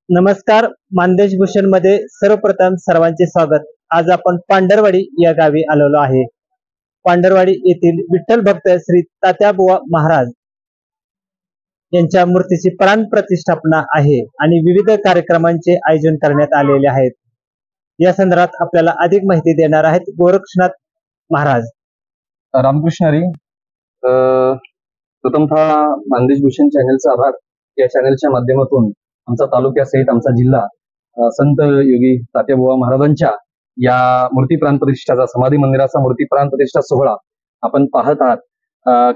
नमस्कार. मानदेश भूषण मध्ये सर्वप्रथम सर्वांचे स्वागत. आज आपण पांढरवाडी या गावी आलेलो आहे. पांढरवाडी येथील विठ्ठल भक्त श्री तात्याबुवा महाराज यांच्या मूर्तीची प्राण प्रतिष्ठापना आहे आणि विविध कार्यक्रमांचे आयोजन करण्यात आलेले आहेत. या संदर्भात आपल्याला अधिक माहिती देणार आहेत गोरक्षनाथ महाराज. रामकृष्ण हरी. प्रथमतः मानदेश भूषण चॅनलचा आभार. या चॅनलच्या माध्यमातून आमचा तालुक्यासहित आमचा जिल्हा संत योगी तात्याबुवा महाराजांच्या या मूर्ती प्राण प्रतिष्ठाचा, समाधी मंदिराचा मूर्ती प्राण प्रतिष्ठा सोहळा आपण पाहत आहात.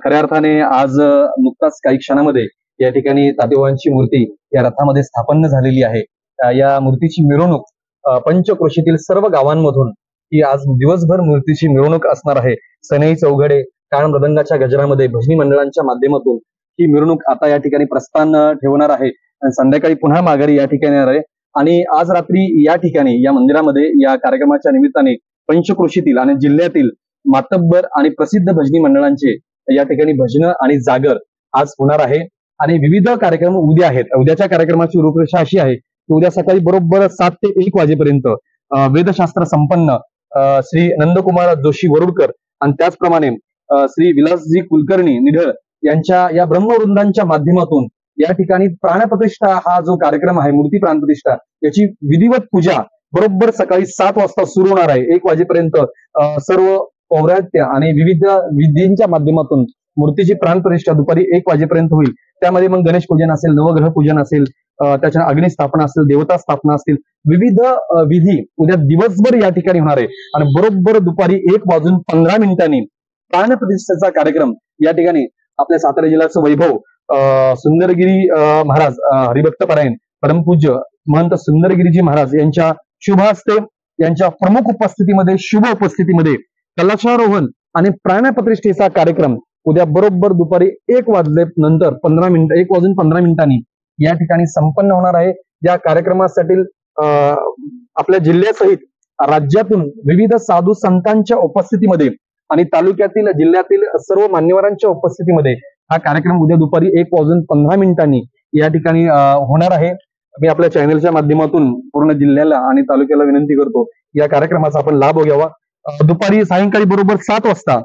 खऱ्या अर्थाने आज नुकताच काही क्षणामध्ये या ठिकाणी तात्याबुवांची मूर्ती या रथामध्ये स्थापन झालेली आहे. या मूर्तीची मिरवणूक पंचक्रोशीतील सर्व गावांमधून ही आज दिवसभर मूर्तीची मिरवणूक असणार आहे. सनई चौघडे टाळ मृदंगाच्या गजरामध्ये भजनी मंडळांच्या माध्यमातून ही मिरवणूक आता या ठिकाणी प्रस्थान ठेवणार आहे. संध्याकाळी पुन्हा माघारी या ठिकाणी येणार आहे. आणि आज रात्री या ठिकाणी या मंदिरामध्ये या कार्यक्रमाच्या निमित्ताने पंचक्रोशीतील आणि जिल्ह्यातील मातब्बर आणि प्रसिद्ध भजनी मंडळांचे या ठिकाणी भजन आणि जागर आज होणार आहे. आणि विविध कार्यक्रम उद्या आहेत. उद्याच्या कार्यक्रमाची रूपरेषा अशी आहे की उद्या सकाळी बरोबर 7 ते 1 वाजेपर्यंत वेदशास्त्र संपन्न श्री नंदकुमार जोशी वरुडकर आणि त्याचप्रमाणे श्री विलासजी कुलकर्णी निढळ यांच्या या ब्रह्मवृंदांच्या माध्यमातून या ठिकाणी प्राणप्रतिष्ठा हा जो कार्यक्रम आहे, मूर्ती प्राणप्रतिष्ठा, याची विधिवत पूजा बरोबर सकाळी 7 वाजता सुरू होणार आहे. 1 वाजेपर्यंत सर्व पौरात्य आणि विविध विधींच्या माध्यमातून मूर्तीची प्राणप्रतिष्ठा दुपारी 1 वाजेपर्यंत होईल. त्यामध्ये मग गणेश पूजन असेल, नवग्रह पूजन असेल, त्याच्या अग्निस्थापना असेल, देवता स्थापना असतील, विविध विधी उद्या दिवसभर या ठिकाणी होणार आहे. आणि बरोबर दुपारी 1:15 प्राणप्रतिष्ठेचा कार्यक्रम या ठिकाणी आपल्या सातारा जिल्ह्याचं वैभव सुंदरगिरी महाराज हरिभक्त परायण परमपूज्य महंत सुंदरगिरीजी महाराज यांच्या शुभ हस्ते, यांच्या प्रमुख उपस्थितीमध्ये, शुभ उपस्थितीमध्ये कलशारोहण आणि प्राणप्रतिष्ठेचा कार्यक्रम उद्या बरोबर दुपारी 1 वाजल्यानंतर 1:15 या ठिकाणी संपन्न होणार आहे. या कार्यक्रमासाठी आपल्या जिल्ह्यासहित राज्यातून विविध साधू संतांच्या उपस्थितीमध्ये आणि तालुक्यातील जिल्ह्यातील सर्व मान्यवरांच्या उपस्थितीमध्ये हा कार्यक्रम उद्या दुपारी 1:15 या ठिकाणी होणार आहे. मी आपल्या चॅनलच्या माध्यमातून पूर्ण जिल्ह्याला आणि तालुक्याला विनंती करतो या कार्यक्रमाचा आपण लाभ घ्यावा. दुपारी सायंकाळी बरोबर 7 वाजता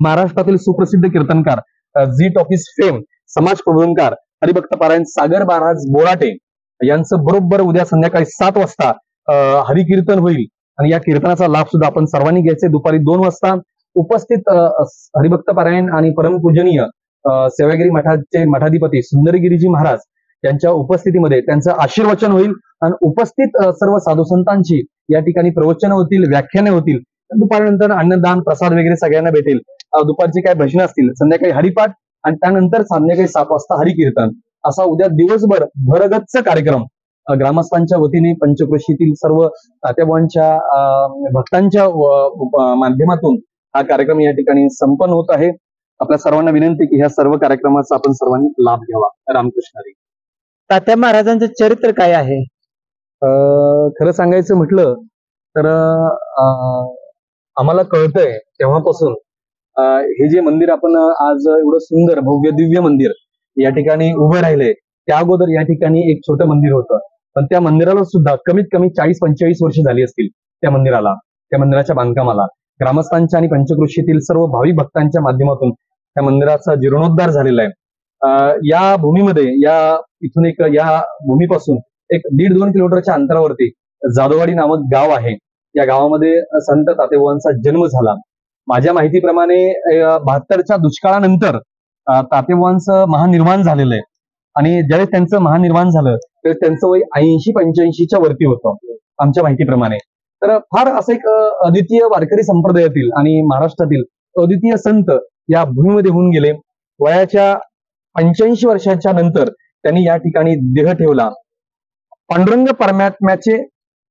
महाराष्ट्रातील सुप्रसिद्ध कीर्तनकार झी टॉकीज फेम समाज प्रबोधनकार हरिभक्त पारायण सागर महाराज बोराटे यांचं बरोबर उद्या संध्याकाळी 7 वाजता हरिकीर्तन होईल. आणि या कीर्तनाचा लाभ सुद्धा आपण सर्वांनी घ्यायचे. दुपारी 2 वाजता उपस्थित हरिभक्त पारायण आणि परमपूजनीय सेवागिरी मठाचे मठाधिपती सुंदरगिरीजी महाराज यांच्या उपस्थितीमध्ये त्यांचं आशीर्वचन होईल. आणि उपस्थित सर्व साधू संतांची या ठिकाणी प्रवचनं होतील, व्याख्याने होतील. दुपारनंतर अन्नदान प्रसाद वगैरे सगळ्यांना भेटेल. दुपारची काय भजनं असतील, संध्याकाळी हरिपाठ आणि त्यानंतर संध्याकाळी 7 वाजता हरिकीर्तन असा उद्या दिवसभर भरगच्च कार्यक्रम ग्रामस्थांच्या वतीने पंचक्रोशीतील सर्व तात्याबुवांच्या भक्तांच्या माध्यमातून हा कार्यक्रम या ठिकाणी संपन्न होत आहे. आपल्या सर्वांना विनंती की ह्या सर्व कार्यक्रमाचा आपण सर्वांनी लाभ घ्यावा. रामकृष्ण हरी. तात्या महाराजांचं चरित्र काय आहे? खरं सांगायचं म्हटलं तर आम्हाला कळतंय तेव्हापासून हे जे मंदिर आपण आज एवढं सुंदर भव्य दिव्य मंदिर या ठिकाणी उभं राहिले, त्या अगोदर या ठिकाणी एक छोटं मंदिर होतं. पण त्या मंदिराला सुद्धा कमीत कमी 40-45 वर्ष झाली असतील. त्या मंदिराच्या बांधकामाला ग्रामस्थांच्या आणि पंचक्रोशीतील सर्व भाविक भक्तांच्या माध्यमातून त्या मंदिराचा जीर्णोद्धार झालेला आहे. या भूमीमध्ये इथून या भूमीपासून 1.5-2 किलोमीटरच्या अंतरावरती जाधववाडी नामक गाव आहे. या गावामध्ये संत तात्याबुवांचा जन्म झाला. माझ्या माहितीप्रमाणे 72च्या दुष्काळानंतर तात्याबुवांचं महानिर्वाण झालेलं आहे. आणि ज्यावेळेस त्यांचं महानिर्वाण झालं त्यावेळेस त्यांचं वय 80-85च्या वरती होतं आमच्या माहितीप्रमाणे. तर फार असं एक अद्वितीय वारकरी संप्रदायातील आणि महाराष्ट्रातील अद्वितीय संत या भूमीमध्ये होऊन गेले. वयाच्या 85 वर्षाच्या नंतर त्यांनी या ठिकाणी देह ठेवला. पांडुरंग परमात्म्याचे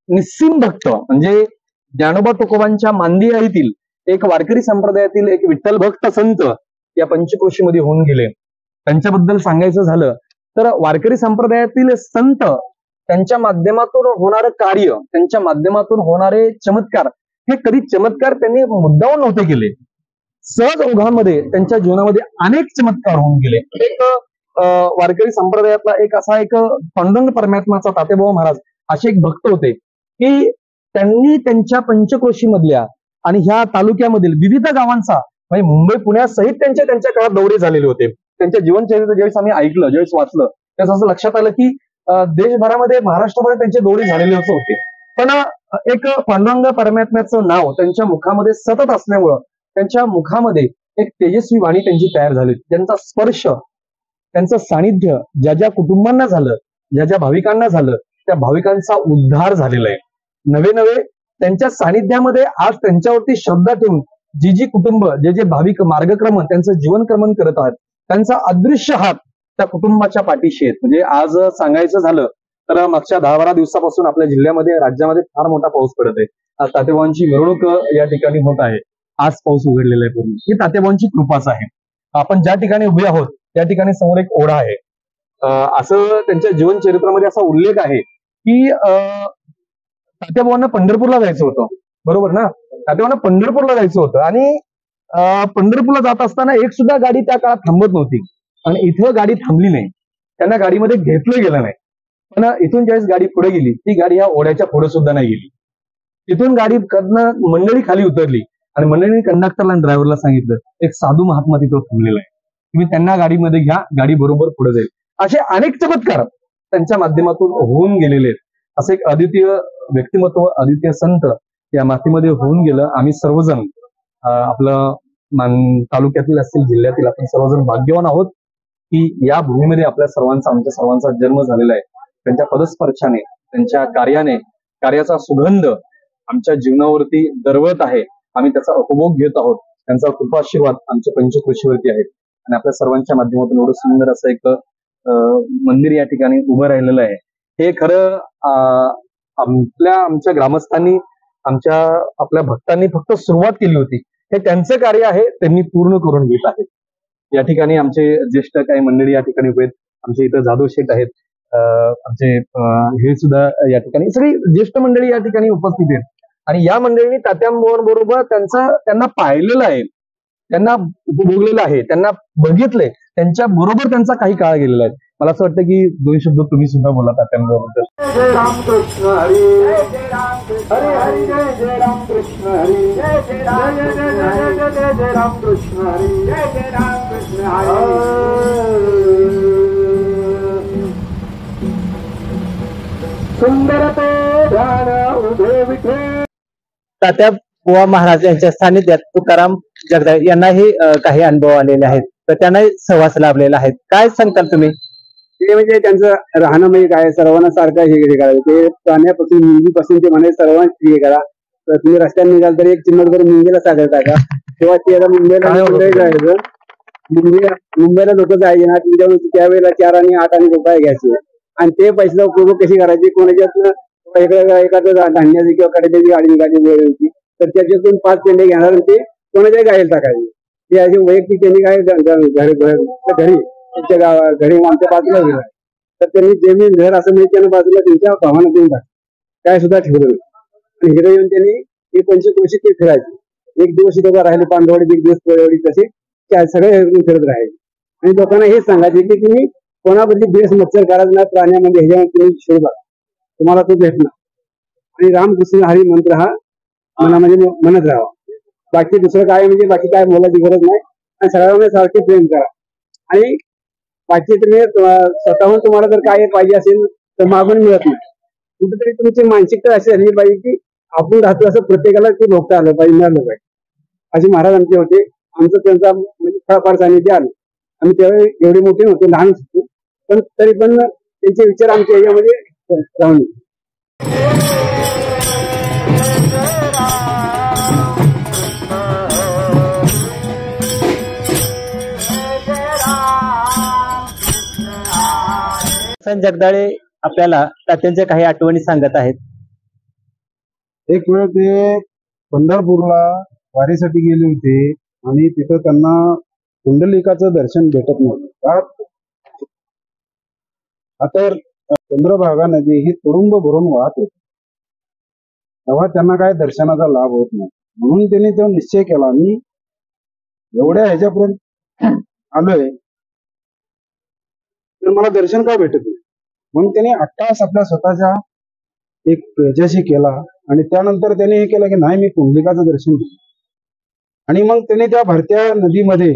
निस्सीम भक्त म्हणजे ज्ञानोबा तुकोबांच्या मांदियाळीतील एक वारकरी संप्रदायातील एक विठ्ठल भक्त संत या पंचक्रोशीमध्ये होऊन गेले. त्यांच्याबद्दल सांगायचं झालं तर वारकरी संप्रदायातील संत त्यांच्या माध्यमातून होणारं कार्य, त्यांच्या माध्यमातून होणारे चमत्कार, हे कधी चमत्कार त्यांनी मुद्दामून नव्हते केले. सहज ओघामध्ये त्यांच्या जीवनामध्ये अनेक चमत्कार होऊन गेले. एक वारकरी संप्रदायातला एक असा एक पांडुरंग परमात्माचा तात्याबुवा महाराज असे एक भक्त होते की त्यांनी त्यांच्या पंचक्रोशी मधल्या आणि ह्या तालुक्यामधील विविध गावांचा म्हणजे मुंबई पुण्यासहित त्यांच्या काळात दौरे झालेले होते. त्यांच्या जीवनचरित्र ज्यावेळेस आम्ही ऐकलं, ज्यावेळेस वाचलं, त्यावेळेस असं लक्षात आलं की देशभरामध्ये महाराष्ट्रामध्ये त्यांचे दौरे झालेले होते. पण एक पांडुरंग परमात्म्याचं नाव त्यांच्या मुखामध्ये सतत असल्यामुळं त्यांच्या मुखामध्ये एक तेजस्वी वाणी त्यांची तयार झाली. त्यांचा स्पर्श, त्यांचं सानिध्य ज्या ज्या कुटुंबांना झालं, ज्या ज्या भाविकांना झालं, त्या भाविकांचा उद्धार झालेला आहे. नवे नवे त्यांच्या सानिध्यामध्ये आज त्यांच्यावरती श्रद्धा ठेवून जी कुटुंब, जे भाविक मार्गक्रमण त्यांचं जीवनक्रमण करत आहेत, त्यांचा अदृश्य हात त्या कुटुंबाच्या पाठीशी आहेत. म्हणजे आज सांगायचं झालं तर मागच्या 10-12 दिवसापासून आपल्या जिल्ह्यामध्ये, राज्यामध्ये फार मोठा पाऊस पडत आहे. आज तात्याबावांची मिरवणूक या ठिकाणी होत आहे. आज पाऊस उघडलेला आहे पूर्ण. ही तात्याबावांची कृपाच आहे. आपण ज्या ठिकाणी उभे आहोत त्या ठिकाणी समोर एक ओढा आहे. असं त्यांच्या जीवनचरित्रामध्ये असा उल्लेख आहे की तात्याबावांना पंढरपूरला जायचं होतं, बरोबर ना? तात्याबावांना पंढरपूरला जायचं होतं आणि पंढरपूरला जात असताना एक सुद्धा गाडी त्या काळात थांबत नव्हती आणि इथं गाडी थांबली नाही, त्यांना गाडीमध्ये घेतलं गेलं नाही. पण इथून ज्यावेळेस गाडी पुढे गेली, ती गाडी ह्या ओढ्याच्या पुढे सुद्धा नाही गेली. तिथून गाडी मंडळी खाली उतरली आणि मंडळीने कंडक्टरला आणि ड्रायव्हरला सांगितलं एक साधू महात्मा तिथं थांबलेला आहे, तुम्ही त्यांना गाडीमध्ये घ्या, गाडी बरोबर पुढे जाईल. असे अनेक चमत्कार त्यांच्या माध्यमातून होऊन गेलेले आहेत. असं एक अद्वितीय व्यक्तिमत्व, अद्वितीय संत या मातीमध्ये होऊन गेलं. आम्ही सर्वजण आपलं तालुक्यातील असतील, जिल्ह्यातील आपण सर्वजण भाग्यवान आहोत की या भूमीमध्ये आपल्या सर्वांचा, आमच्या सर्वांचा जन्म झालेला आहे. त्यांच्या पदस्पर्शाने, त्यांच्या कार्याने, कार्याचा सुगंध आमच्या जीवनावरती दरवळत आहे. आम्ही त्याचा उपभोग घेत आहोत. त्यांचा कृपाशीर्वाद आमच्या पंचकृषीवरती आहेत आणि आपल्या सर्वांच्या माध्यमातून एवढं सुंदर असं एक मंदिर या ठिकाणी उभं राहिलेलं आहे. हे खरं आमच्या ग्रामस्थांनी, आपल्या भक्तांनी फक्त सुरुवात केली होती. हे त्यांचं कार्य आहे, त्यांनी पूर्ण करून घेत आहेत. या ठिकाणी आमचे ज्येष्ठ काही मंडळी या ठिकाणी उभे आहेत. आमचे इथं जाधव शेठ आहेत, आमचे हे सुद्धा या ठिकाणी, सगळी ज्येष्ठ मंडळी या ठिकाणी उपस्थित आहेत. आणि या मंडळींनी तात्यांबरोबर त्यांना पाहिलेलं आहे, त्यांना उपभोगलेलं आहे, त्यांना बघितलंय, त्यांच्या बरोबर त्यांचा काही काळ गेलेला आहे. मला असं वाटतं की 2 शब्द तुम्ही सुद्धा बोला तात्यांबरोबर. जय रामकृष्ण हरी, हरी हरी, जय जय रामकृष्ण हरी, जय जय जय रामकृष्ण हरी, जय जय रामकृष्ण हरी. सुंदर ते ध्यान उभे विठे. तात्याबुवा महाराज यांच्या सानिध्यात तुकाराम जगदाळे यांनाही काही अनुभव आलेले आहेत, तर त्यांनाही सहवास लाभलेला आहे. काय सांगताल तुम्ही? ते म्हणजे त्यांचं राहणं म्हणजे काय, सर्वांना सारखं हे करायचं. ते प्राण्यापासून, मुंगीपासून ते म्हणे सर्वांना हे करा. तर तुम्ही रस्त्याने निघाल तर एक चिमट करून मुंगीला साखर टाका. तेव्हा ते आता मुंबईला जायचं. मुंबईला लोक जायचे ना, त्यावेळेला 4 आणि 8 आणि रुपये घ्यायचे आणि ते पैसे उपयोग कशी करायची, कोणाच्यातनं एखादं धान्याची किंवा कडेची गाडी निघाली होती तर त्याच्यातून 5 पेंडे घेणार आणि ते कोणाच्या गायला टाकायचे. ते असे वैयक्तिक त्यांनी काय घरी त्यांच्या घरी आमच्या बाजूला गेला तर त्यांनी जमीन घर असं म्हणजे त्यांना बाजूला त्यांच्या भावानं देऊन टाकलं, काय सुद्धा ठेवलं नाही. आणि हिरो येऊन त्यांनी हे पंचक्रोशी ते फिरायचे. एक दिवस इथं राहिले पांडवडी, एक दिवस पोळेवाडी, तसे सगळे फिरत राहिले. आणि लोकांना हेच सांगायचे की तुम्ही कोणाबद्दल बेस मच्छर करायचं नाही, प्राण्यामध्ये ह्याच्यामध्ये तुम्ही शोध बघा, तुम्हाला तो भेटणार. आणि रामकृष्ण हरी मंत्र हा मनामध्ये म्हणत राहावा. बाकी दुसरं काय म्हणजे बाकी काय बोलायची गरज नाही. आणि सगळ्यांना सारखे प्रेम करा. आणि बाकी तुम्ही स्वतःहून तुम्हाला जर काय पाहिजे असेल तर मागून मिळत नाही. कुठेतरी तुमची मानसिकता अशी झाली पाहिजे की आपण राहतो असं प्रत्येकाला ते भोगता आलं पाहिजे, मिळालं पाहिजे. असे महाराज आमचे होते. आमचं त्यांचा म्हणजे फार सानिध्य आलं. आम्ही त्यावेळी एवढे मोठे नव्हते, लहान होतो, पण तरी पण त्यांचे विचार आमच्या याच्यामध्ये राहून. जगदाळे आपल्याला तात्यांच्या काही आठवणी सांगत आहेत. एक वेळ ते पंढरपूरला वारीसाठी गेले होते आणि तिथं त्यांना कुंडलिकाचं दर्शन भेटत नव्हतं. आता चंद्रभागा नदी ही तुडुंब भरून वाहत होती, तेव्हा त्यांना काय दर्शनाचा लाभ होत नाही. म्हणून त्यांनी तो निश्चय केला, मी एवढ्या ह्याच्यापर्यंत आलोय तर मला दर्शन का भेटत नाही. म्हणून त्यांनी 8 तास आपल्या स्वतःच्या एक याच्याशी केला आणि त्यानंतर त्याने हे केलं की नाही मी पुंडलिकाचं दर्शन घेईन. आणि मग त्याने त्या भरत्या नदीमध्ये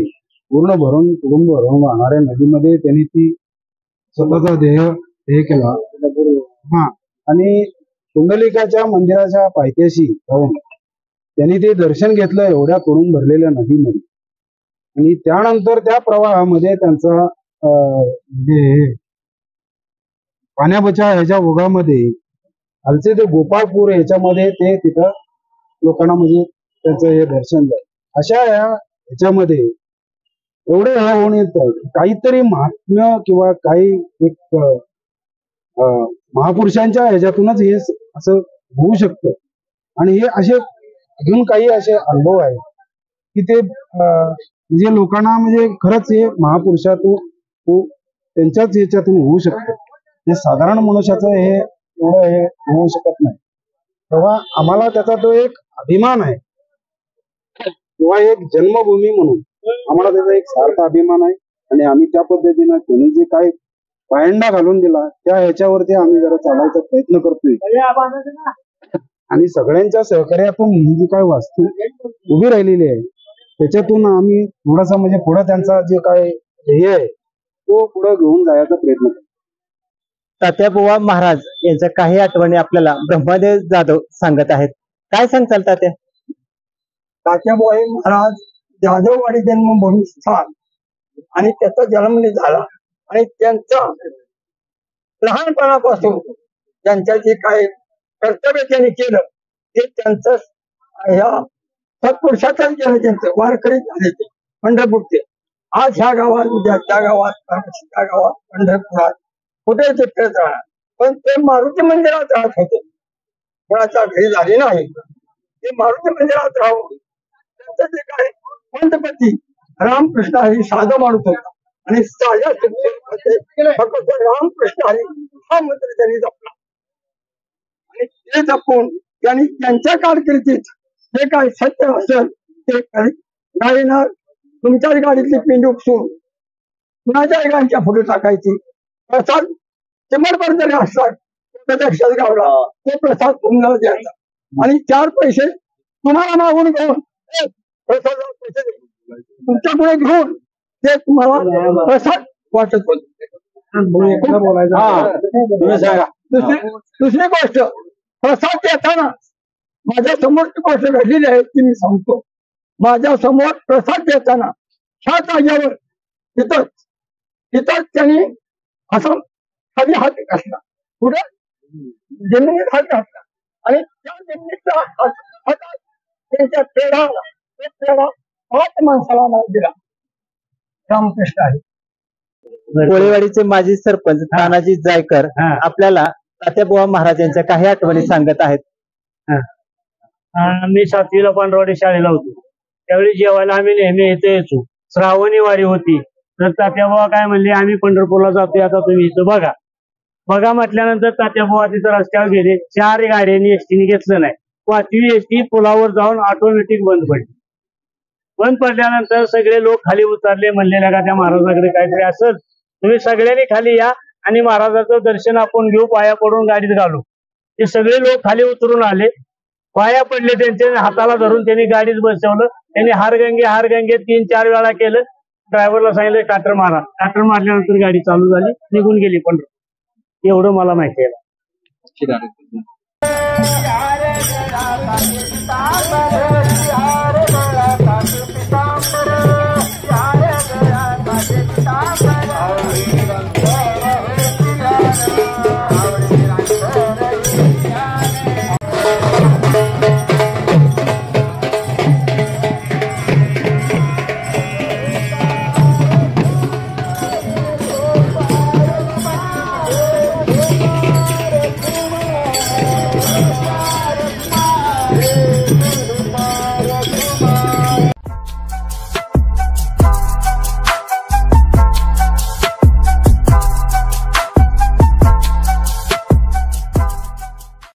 पूर्ण भरून कुटुंब भरून वाहणाऱ्या नदीमध्ये त्यांनी ती स्वतःचा देह हे केला. हा, आणि पुंडलिकाच्या मंदिराच्या पायथ्याशी जाऊन त्यांनी ते दर्शन घेतलं एवढ्या करून भरलेल्या नदीमध्ये. आणि त्यानंतर त्या प्रवाहामध्ये त्यांचा म्हणजे पाण्याबचा ह्याच्या ओघामध्ये खालचे ते गोपाळपूर ह्याच्यामध्ये ते तिथं लोकांना म्हणजे त्यांचं हे दर्शन झालं. अशा ह्याच्यामध्ये एवढे हे होऊन येतं काहीतरी महात्म्य किंवा काही एक महापुरुषांच्या ह्याच्यातूनच हे असं होऊ शकतं. आणि हे असे अजून काही असे अनुभव आहेत की ते म्हणजे लोकांना म्हणजे खरंच हे महापुरुषातून त्यांच्याच ह्याच्यातून होऊ शकतं. हे साधारण मनुष्याचं हे एवढं हे होऊ शकत नाही. तेव्हा आम्हाला त्याचा तो एक अभिमान आहे किंवा एक जन्मभूमी म्हणून आम्हाला त्याचा एक सार्थ अभिमान आहे. आणि आम्ही त्या पद्धतीनं त्यांनी जे काही पायंडा घालून दिला त्या ह्याच्यावरती आम्ही जरा चालायचा प्रयत्न करतोय. आणि सगळ्यांच्या सहकार्यातून ही जी काही वास्तू उभी राहिलेली आहे त्याच्यातून आम्ही थोडासा म्हणजे पुढे त्यांचा जे काय ध्येय आहे तो पुढे घेऊन जायचा प्रयत्न करतो. तात्याबुवा महाराज यांच्या काही आठवणी आपल्याला ब्रह्मदेव जाधव सांगत आहेत. काय सांगताल तात्या? तात्याबुवा महाराज जाधववाडी जन्मभूमी स्थान आणि त्याचा जन्म झाला आणि त्यांचा लहानपणापासून त्यांच्या जे काय कर्तव्य त्यांनी केलं ते त्यांचं ह्या सत्पुरुषाचाच केलं. त्यांचं वारकरी झाले ते पंढरपूरचे. आज ह्या गावात उद्या त्या गावात त्या गावात पंढरपुरात कुठे ते फिरत राहणार. पण ते मारुती मंदिरात राहत होते. कोणाच्या घरी झाले नाही. ते मारुती मंदिरात राहून त्यांचं जे काय पंतपती रामकृष्ण हरी साधा माणूस होता आणि साध्या फक्त रामकृष्ण हरी हा मंत्र त्यांनी जपला. आणि ते जपून त्यांनी त्यांच्या कारकिर्दीत जे काय सत्य असेल ते गाडीनं तुमच्याच गाडीतली पिंड उपसून कुणाच्याही गाडीच्या फोटो टाकायची. प्रसाद चिमटभर जरी असतात त्यापेक्षा गावला तो प्रसाद तुम्हाला द्यायचा आणि 4 पैसे तुम्हाला मागून घेऊन प्रसादाला पैसे तुमच्याकडे घेऊन ते तुम्हाला प्रसाद वाटत होते. दुसरी गोष्ट प्रसाद देताना माझ्या समोरची गोष्ट घडलेली आहे ती मी सांगतो. माझ्या समोर प्रसाद देताना ह्या जागेवर तिथंच त्यांनी असं खाली हात घातला पुढे जमिनीत हात घातला आणि त्या जमिनीचा हातात त्यांच्या पेढा 5 माणसाला नाव दिला. रामकृष्ण आहे. कोळेवाडीचे माजी सरपंच तानाजी जायकर आपल्याला तात्याबुवा महाराज यांच्या काही आठवणी सांगत आहेत. मी 7वीला पांढरवाडी शाळेला होतो. त्यावेळी जेवायला आम्ही नेहमी इथे यायचो. श्रावणी वारी होती तर तात्याबुवा काय म्हणले आम्ही पंढरपूरला जातोय आता तुम्ही इथं बघा म्हटल्यानंतर तात्याबुवा तिथं रस्त्यावर गेले. 4 गाड्यांनी एसटीने घेतलं नाही. 5वी एसटी पुलावर जाऊन ऑटोमॅटिक बंद पडली. बंद पडल्यानंतर सगळे लोक खाली उतरले. म्हणलेल्या का त्या महाराजाकडे काहीतरी असं तुम्ही सगळ्यांनी खाली या आणि महाराजाचं दर्शन आपण घेऊ पाया पडून गाडीत घालू. ते सगळे लोक खाली उतरून आले. पाया पडले त्यांच्या हाताला धरून त्यांनी गाडीत बसवलं. त्यांनी हारगंगे 3-4 वेळा केलं. ड्रायव्हरला सांगितलं काटर मारा. काटर मारल्यानंतर गाडी चालू झाली निघून गेली पंढरपूर. एवढं मला माहिती आहे.